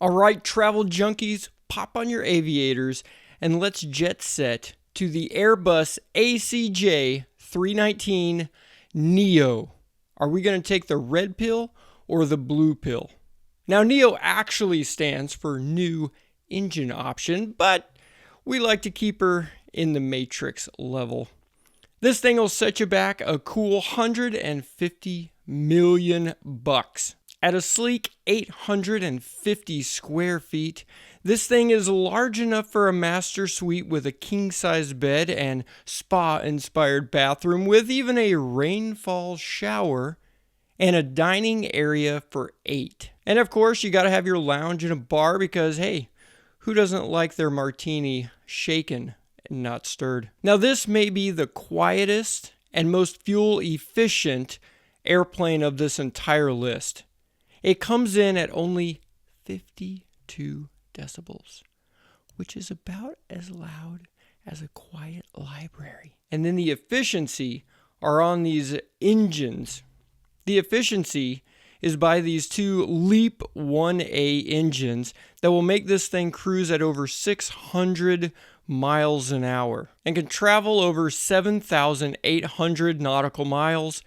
All right, travel junkies, pop on your aviators and let's jet set to the Airbus ACJ319 Neo. Are we going to take the red pill or the blue pill? Now, Neo actually stands for New Engine Option, but we like to keep her in the Matrix level. This thing will set you back a cool $150 million. At a sleek 850 square feet, this thing is large enough for a master suite with a king-size bed and spa-inspired bathroom with even a rainfall shower and a dining area for 8. And of course, you got to have your lounge and a bar because, hey, who doesn't like their martini shaken and not stirred? Now, this may be the quietest and most fuel-efficient airplane of this entire list. It comes in at only 52 decibels, which is about as loud as a quiet library. And then the efficiency are on these engines. The efficiency is by these two LEAP 1A engines that will make this thing cruise at over 600 miles an hour and can travel over 7,800 nautical miles,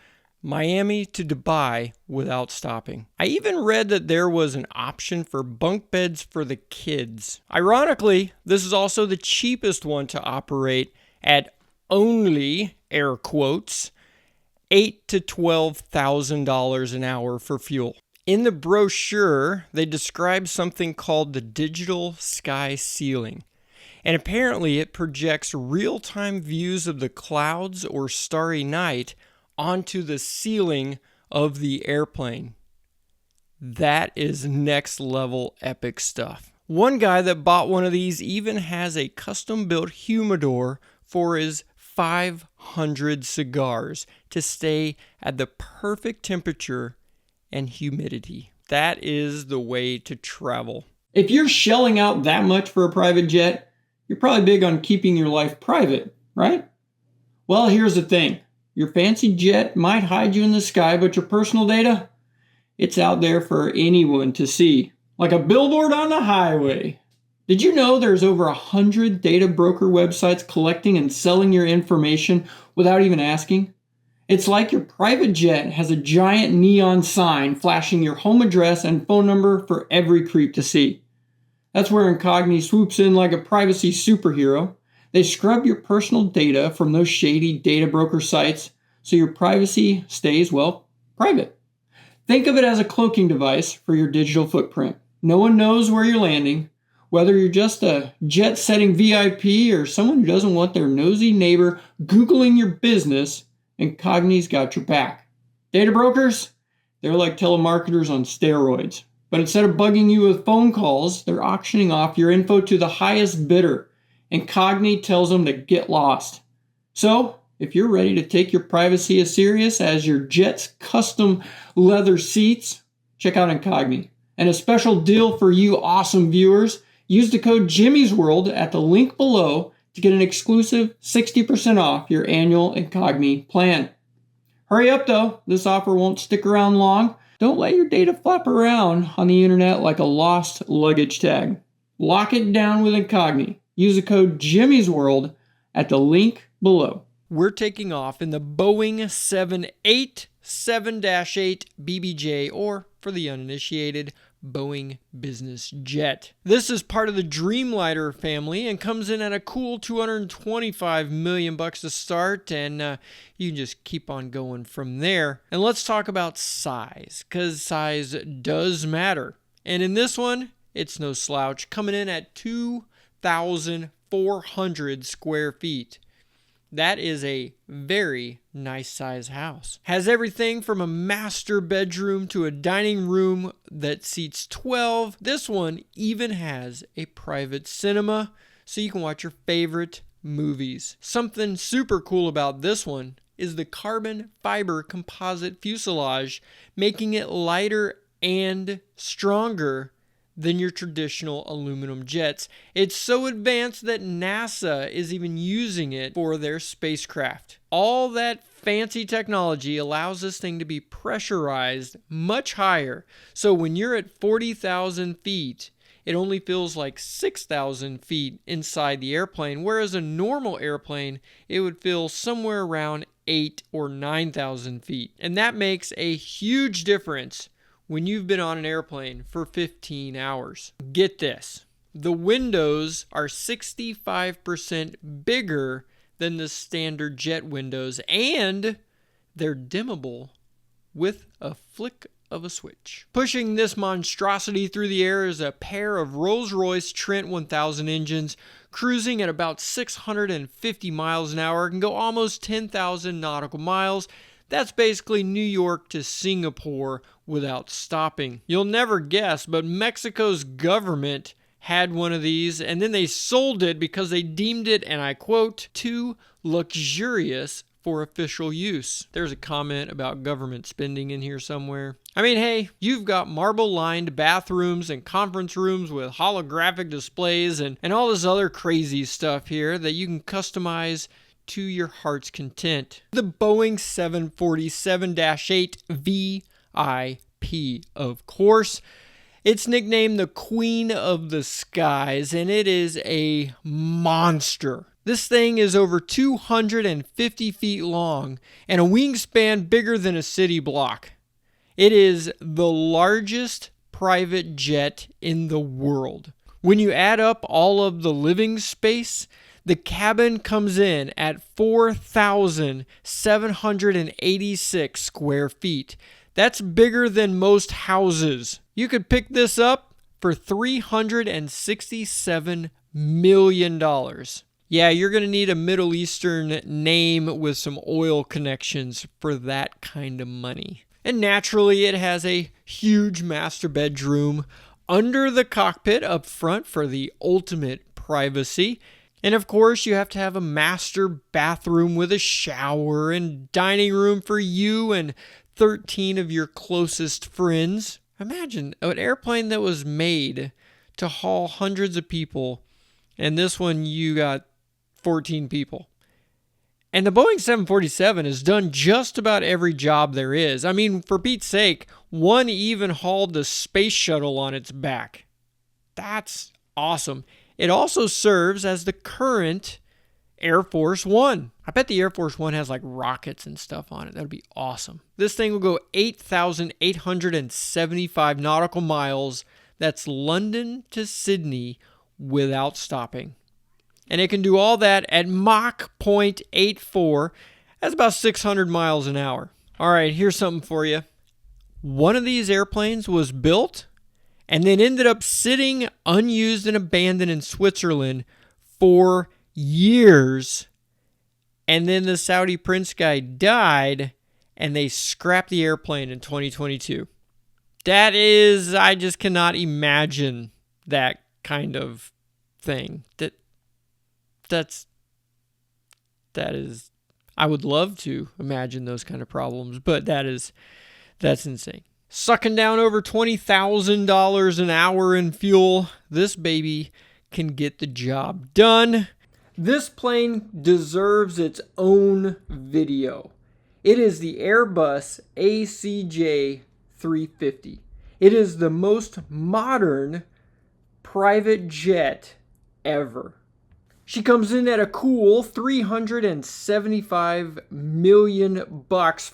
Miami to Dubai, without stopping. I even read that there was an option for bunk beds for the kids. Ironically, this is also the cheapest one to operate at only, air quotes, $8,000 to $12,000 an hour for fuel. In the brochure, they describe something called the digital sky ceiling. And apparently it projects real-time views of the clouds or starry night onto the ceiling of the airplane. That is next level epic stuff. One guy that bought one of these even has a custom built humidor for his 500 cigars to stay at the perfect temperature and humidity. That is the way to travel. If you're shelling out that much for a private jet, you're probably big on keeping your life private, right? Well, here's the thing. Your fancy jet might hide you in the sky, but your personal data, it's out there for anyone to see. Like a billboard on the highway. Did you know there's over 100 data broker websites collecting and selling your information without even asking? It's like your private jet has a giant neon sign flashing your home address and phone number for every creep to see. That's where Incogni swoops in like a privacy superhero. They scrub your personal data from those shady data broker sites so your privacy stays, well, private. Think of it as a cloaking device for your digital footprint. No one knows where you're landing, whether you're just a jet-setting VIP or someone who doesn't want their nosy neighbor Googling your business. Incogni's got your back. Data brokers, they're like telemarketers on steroids. But instead of bugging you with phone calls, they're auctioning off your info to the highest bidder. Incogni tells them to get lost. So, if you're ready to take your privacy as serious as your jet's custom leather seats, check out Incogni. And a special deal for you awesome viewers, use the code Jimmy'sWorld at the link below to get an exclusive 60% off your annual Incogni plan. Hurry up though, this offer won't stick around long. Don't let your data flap around on the internet like a lost luggage tag. Lock it down with Incogni. Use the code Jimmy'sWorld at the link below. We're taking off in the Boeing 787-8 BBJ, or for the uninitiated, Boeing business jet. This is part of the Dreamliner family and comes in at a cool $225 million to start, and you can just keep on going from there. And let's talk about size, because size does matter. And in this one, it's no slouch, coming in at 2,400 square feet. That is a very nice size house. Has everything from a master bedroom to a dining room that seats 12. This one even has a private cinema so you can watch your favorite movies. Something super cool about this one is the carbon fiber composite fuselage, making it lighter and stronger than your traditional aluminum jets. It's so advanced that NASA is even using it for their spacecraft. All that fancy technology allows this thing to be pressurized much higher. So when you're at 40,000 feet, it only feels like 6,000 feet inside the airplane, whereas a normal airplane, it would feel somewhere around 8 or 9,000 feet. And that makes a huge difference when you've been on an airplane for 15 hours. Get this, the windows are 65% bigger than the standard jet windows, and they're dimmable with a flick of a switch. Pushing this monstrosity through the air is a pair of Rolls-Royce Trent 1000 engines cruising at about 650 miles an hour. It can go almost 10,000 nautical miles. That's basically New York to Singapore without stopping. You'll never guess, but Mexico's government had one of these, and then they sold it because they deemed it, and I quote, too luxurious for official use. There's a comment about government spending in here somewhere. I mean, hey, you've got marble-lined bathrooms and conference rooms with holographic displays and all this other crazy stuff here that you can customize to your heart's content. The Boeing 747-8 VIP, of course. It's nicknamed the Queen of the Skies, and it is a monster. This thing is over 250 feet long and a wingspan bigger than a city block. It is the largest private jet in the world. When you add up all of the living space, the cabin comes in at 4,786 square feet. That's bigger than most houses. You could pick this up for $367 million. Yeah, you're going to need a Middle Eastern name with some oil connections for that kind of money. And naturally, it has a huge master bedroom under the cockpit up front for the ultimate privacy. And of course, you have to have a master bathroom with a shower and dining room for you and 13 of your closest friends. Imagine an airplane that was made to haul hundreds of people, and this one you got 14 people. And the Boeing 747 has done just about every job there is. I mean, for Pete's sake, one even hauled the space shuttle on its back. That's awesome. It also serves as the current Air Force One. I bet the Air Force One has like rockets and stuff on it. That would be awesome. This thing will go 8,875 nautical miles. That's London to Sydney without stopping. And it can do all that at Mach 0.84. That's about 600 miles an hour. All right, here's something for you. One of these airplanes was built and then ended up sitting unused and abandoned in Switzerland for years. And then the Saudi prince guy died and they scrapped the airplane in 2022. That is, I just cannot imagine that kind of thing. That is, I would love to imagine those kind of problems, but that's insane. Sucking down over $20,000 an hour in fuel, this baby can get the job done. This plane deserves its own video. It is the Airbus ACJ350. It is the most modern private jet ever. She comes in at a cool $375 million,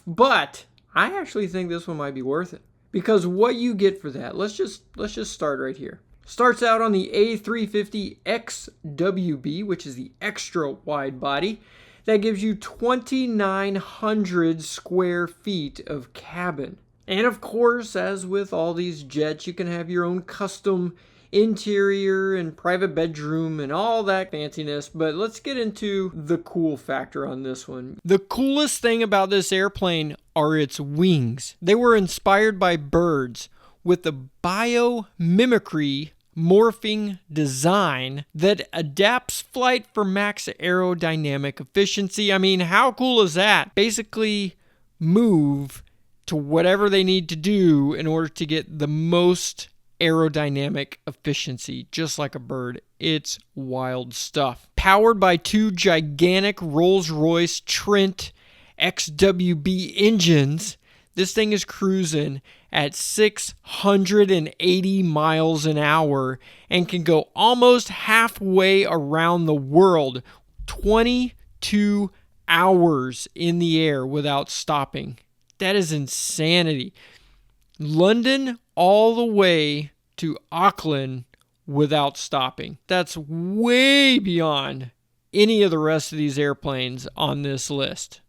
but I actually think this one might be worth it. Because what you get for that, let's just start right here. Starts out on the A350XWB, which is the extra wide body. That gives you 2,900 square feet of cabin. And of course, as with all these jets, you can have your own custom interior and private bedroom and all that fanciness, but let's get into the cool factor on this one. The coolest thing about this airplane are its wings. They were inspired by birds with the biomimicry morphing design that adapts flight for max aerodynamic efficiency. I mean, how cool is that? Basically, move to whatever they need to do in order to get the most aerodynamic efficiency, just like a bird. It's wild stuff. Powered by two gigantic Rolls-Royce Trent XWB engines, this thing is cruising at 680 miles an hour and can go almost halfway around the world, 22 hours in the air without stopping. That is insanity. London all the way to Auckland without stopping. That's way beyond any of the rest of these airplanes on this list.